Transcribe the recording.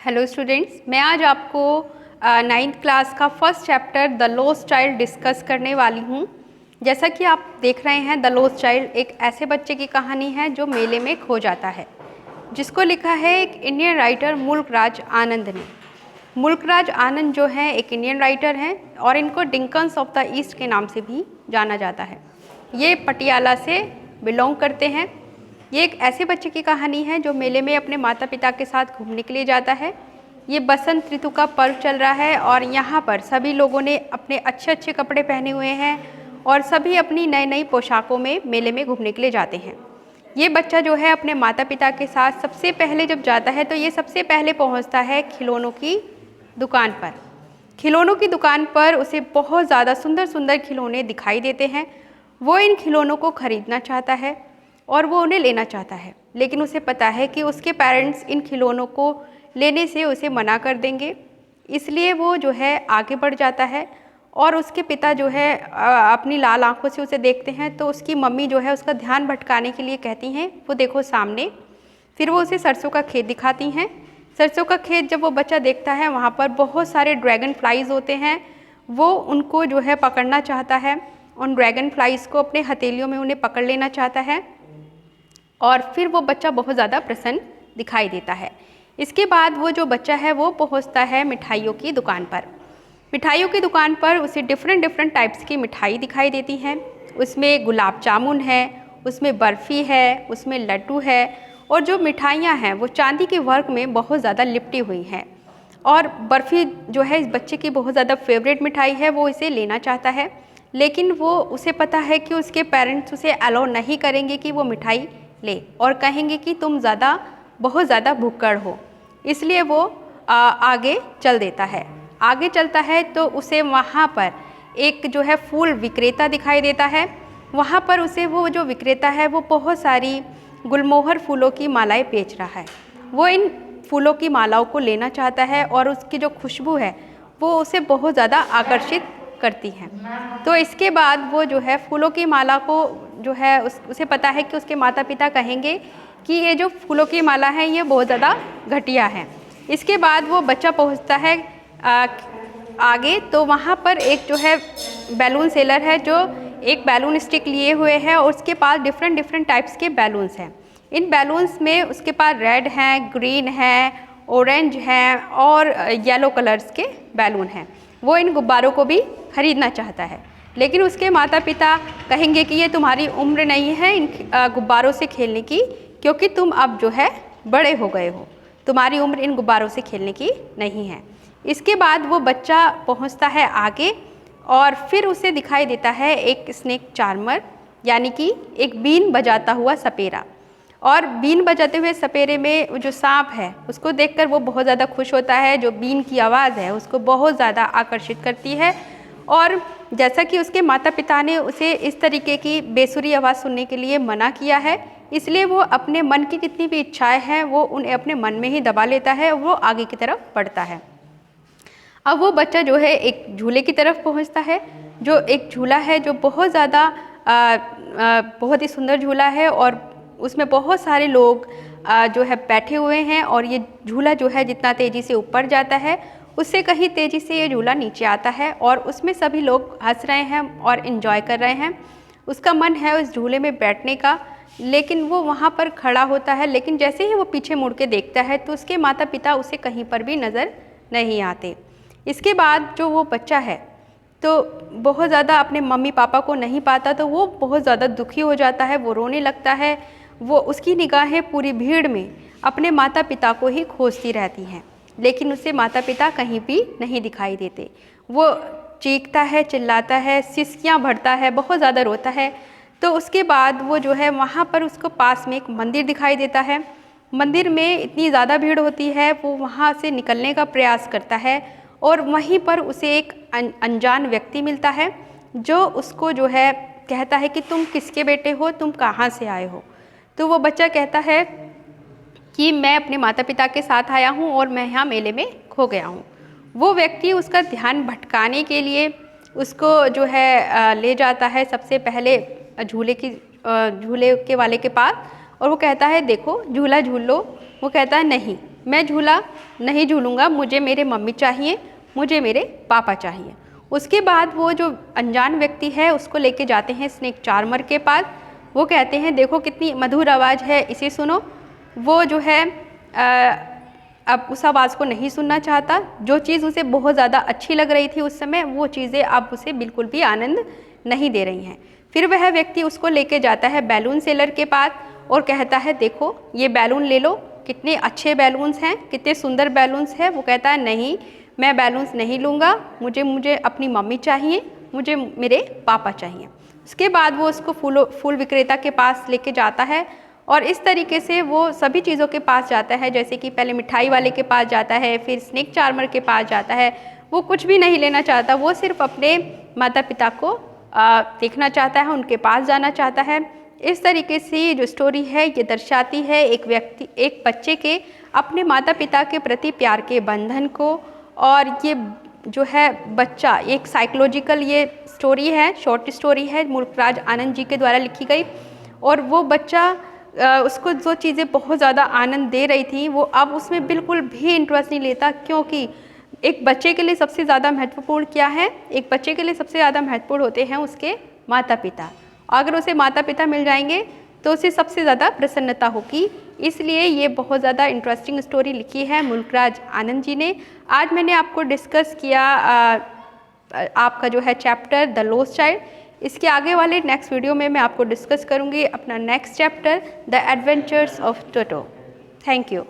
Hello students, मैं आज आपको 9th क्लास का first chapter the lost child discuss करने वाली हूँ। जैसा कि आप देख रहे हैं, द लॉस्ट चाइल्ड एक ऐसे बच्चे की कहानी है जो मेले में खो जाता है, जिसको लिखा है एक इंडियन राइटर मुल्कराज आनंद ने। मुल्कराज आनंद जो है एक इंडियन राइटर हैं और इनको डिंकन्स ऑफ द ईस्ट के नाम से भी जाना जाता है। ये पटियाला से बिलोंग करते हैं। ये एक ऐसे बच्चे की कहानी है जो मेले में अपने माता पिता के साथ घूमने के लिए जाता है। ये बसंत ऋतु का पर्व चल रहा है और यहाँ पर सभी लोगों ने अपने अच्छे अच्छे कपड़े पहने हुए हैं और सभी अपनी नई नई पोशाकों में मेले में घूमने के लिए जाते हैं। ये बच्चा जो है अपने माता पिता के साथ सबसे पहले जब जाता है तो ये सबसे पहले पहुँचता है खिलौनों की दुकान पर। खिलौनों की दुकान पर उसे बहुत ज़्यादा सुंदर सुंदर खिलौने दिखाई देते हैं। वो इन खिलौनों को खरीदना चाहता है और वो उन्हें लेना चाहता है, लेकिन उसे पता है कि उसके पेरेंट्स इन खिलौनों को लेने से उसे मना कर देंगे। इसलिए वो जो है आगे बढ़ जाता है और उसके पिता जो है अपनी लाल आंखों से उसे देखते हैं तो उसकी मम्मी जो है उसका ध्यान भटकाने के लिए कहती हैं, वो देखो सामने। फिर वो उसे सरसों का खेत दिखाती हैं। सरसों का खेत जब वो बच्चा देखता है, वहाँ पर बहुत सारे ड्रैगन फ्लाइज होते हैं। वो उनको जो है पकड़ना चाहता है, उन ड्रैगन फ्लाइज को अपने हथेलियों में उन्हें पकड़ लेना चाहता है और फिर वो बच्चा बहुत ज़्यादा प्रसन्न दिखाई देता है। इसके बाद वो जो बच्चा है वो पहुंचता है मिठाइयों की दुकान पर। मिठाइयों की दुकान पर उसे डिफरेंट टाइप्स की मिठाई दिखाई देती हैं। उसमें गुलाब जामुन है, उसमें बर्फ़ी है, उसमें लड्डू है और जो मिठाइयाँ हैं वो चांदी के वर्क में बहुत ज़्यादा लिपटी हुई हैं। और बर्फ़ी जो है इस बच्चे की बहुत ज़्यादा फेवरेट मिठाई है, वो इसे लेना चाहता है, लेकिन वो उसे पता है कि उसके पेरेंट्स उसे अलाउ नहीं करेंगे कि वो मिठाई ले और कहेंगे कि तुम बहुत ज़्यादा भुक्कड़ हो। इसलिए वो आगे चल देता है। आगे चलता है तो उसे वहाँ पर एक जो है फूल विक्रेता दिखाई देता है। वहाँ पर उसे वो जो विक्रेता है वो बहुत सारी गुलमोहर फूलों की मालाएं बेच रहा है। वो इन फूलों की मालाओं को लेना चाहता है और उसकी जो खुशबू है वो उसे बहुत ज़्यादा आकर्षित करती हैं। तो इसके बाद वो जो है फूलों की माला को जो है उसे पता है कि उसके माता पिता कहेंगे कि ये जो फूलों की माला है ये बहुत ज़्यादा घटिया है। इसके बाद वो बच्चा पहुंचता है आगे, तो वहाँ पर एक जो है बैलून सेलर है जो एक बैलून स्टिक लिए हुए है और उसके पास डिफरेंट टाइप्स के बैलून्स हैं। इन बैलून्स में उसके पास रेड हैं, ग्रीन हैं, ऑरेंज हैं और येलो कलर्स के बैलून हैं। वो इन गुब्बारों को भी खरीदना चाहता है, लेकिन उसके माता पिता कहेंगे कि ये तुम्हारी उम्र नहीं है इन गुब्बारों से खेलने की, क्योंकि तुम अब जो है बड़े हो गए हो, तुम्हारी उम्र इन गुब्बारों से खेलने की नहीं है। इसके बाद वो बच्चा पहुंचता है आगे और फिर उसे दिखाई देता है एक स्नेक चार्मर, यानी कि एक बीन बजाता हुआ सपेरा। और बीन बजाते हुए सपेरे में जो सांप है उसको देखकर वो बहुत ज़्यादा खुश होता है। जो बीन की आवाज़ है उसको बहुत ज़्यादा आकर्षित करती है और जैसा कि उसके माता पिता ने उसे इस तरीके की बेसुरी आवाज़ सुनने के लिए मना किया है, इसलिए वो अपने मन की जितनी भी इच्छाएं हैं वो उन्हें अपने मन में ही दबा लेता है और वो आगे की तरफ बढ़ता है। अब वो बच्चा जो है एक झूले की तरफ पहुंचता है, जो एक झूला है जो बहुत ज़्यादा बहुत ही सुंदर झूला है और उसमें बहुत सारे लोग जो है बैठे हुए हैं और ये झूला जो है जितना तेज़ी से ऊपर जाता है उससे कहीं तेज़ी से ये झूला नीचे आता है और उसमें सभी लोग हंस रहे हैं और इन्जॉय कर रहे हैं। उसका मन है उस झूले में बैठने का, लेकिन वो वहाँ पर खड़ा होता है, लेकिन जैसे ही वो पीछे मुड़ के देखता है तो उसके माता पिता उसे कहीं पर भी नज़र नहीं आते। इसके बाद जो वो बच्चा है तो बहुत ज़्यादा अपने मम्मी पापा को नहीं पाता, तो वो बहुत ज़्यादा दुखी हो जाता है, वो रोने लगता है। वो उसकी निगाहें पूरी भीड़ में अपने माता पिता को ही खोजती रहती हैं, लेकिन उसे माता पिता कहीं भी नहीं दिखाई देते। वो चीखता है, चिल्लाता है, सिसकियाँ भरता है, बहुत ज़्यादा रोता है। तो उसके बाद वो जो है वहाँ पर उसको पास में एक मंदिर दिखाई देता है। मंदिर में इतनी ज़्यादा भीड़ होती है, वो वहाँ से निकलने का प्रयास करता है और वहीं पर उसे एक अनजान व्यक्ति मिलता है जो उसको जो है कहता है कि तुम किसके बेटे हो, तुम कहाँ से आए हो। तो वो बच्चा कहता है कि मैं अपने माता पिता के साथ आया हूँ और मैं यहाँ मेले में खो गया हूँ। वो व्यक्ति उसका ध्यान भटकाने के लिए उसको जो है ले जाता है सबसे पहले झूले के वाले के पास और वो कहता है देखो झूला झूल लो। वो कहता है नहीं, मैं झूला नहीं झूलूंगा, मुझे मेरे मम्मी चाहिए, मुझे मेरे पापा चाहिए। उसके बाद वो जो अनजान व्यक्ति है उसको लेके जाते हैं स्नेक चार्मर के पास। वो कहते हैं देखो कितनी मधुर आवाज़ है, इसे सुनो। वो जो है अब उस आवाज़ को नहीं सुनना चाहता। जो चीज़ उसे बहुत ज़्यादा अच्छी लग रही थी उस समय, वो चीज़ें अब उसे बिल्कुल भी आनंद नहीं दे रही हैं। फिर वह व्यक्ति उसको लेके जाता है बैलून सेलर के पास और कहता है देखो ये बैलून ले लो, कितने अच्छे बैलून्स हैं, कितने सुंदर बैलून्स हैं। वो कहता है नहीं, मैं बैलून्स नहीं लूँगा, मुझे अपनी मम्मी चाहिए, मुझे मेरे पापा चाहिए। उसके बाद वो उसको फूल विक्रेता के पास लेके जाता है और इस तरीके से वो सभी चीज़ों के पास जाता है। जैसे कि पहले मिठाई वाले के पास जाता है, फिर स्नेक चार्मर के पास जाता है। वो कुछ भी नहीं लेना चाहता, वो सिर्फ अपने माता पिता को देखना चाहता है, उनके पास जाना चाहता है। इस तरीके से ये जो स्टोरी है ये दर्शाती है एक बच्चे के अपने माता पिता के प्रति प्यार के बंधन को। और ये जो है बच्चा एक साइकोलॉजिकल ये स्टोरी है, शॉर्ट स्टोरी है, मुल्कराज आनंद जी के द्वारा लिखी गई। और वो बच्चा उसको जो चीज़ें बहुत ज़्यादा आनंद दे रही थी वो अब उसमें बिल्कुल भी इंटरेस्ट नहीं लेता, क्योंकि एक बच्चे के लिए सबसे ज़्यादा महत्वपूर्ण क्या है? एक बच्चे के लिए सबसे ज़्यादा महत्वपूर्ण होते हैं उसके माता पिता। अगर उसे माता पिता मिल जाएंगे तो उसे सबसे ज़्यादा प्रसन्नता होगी। इसलिए ये बहुत ज़्यादा इंटरेस्टिंग स्टोरी लिखी है मुल्कराज आनंद जी ने। आज मैंने आपको डिस्कस किया आपका जो है चैप्टर द लॉस्ट चाइल्ड। इसके आगे वाले नेक्स्ट वीडियो में मैं आपको डिस्कस करूँगी अपना next chapter the adventures of Toto. Thank you.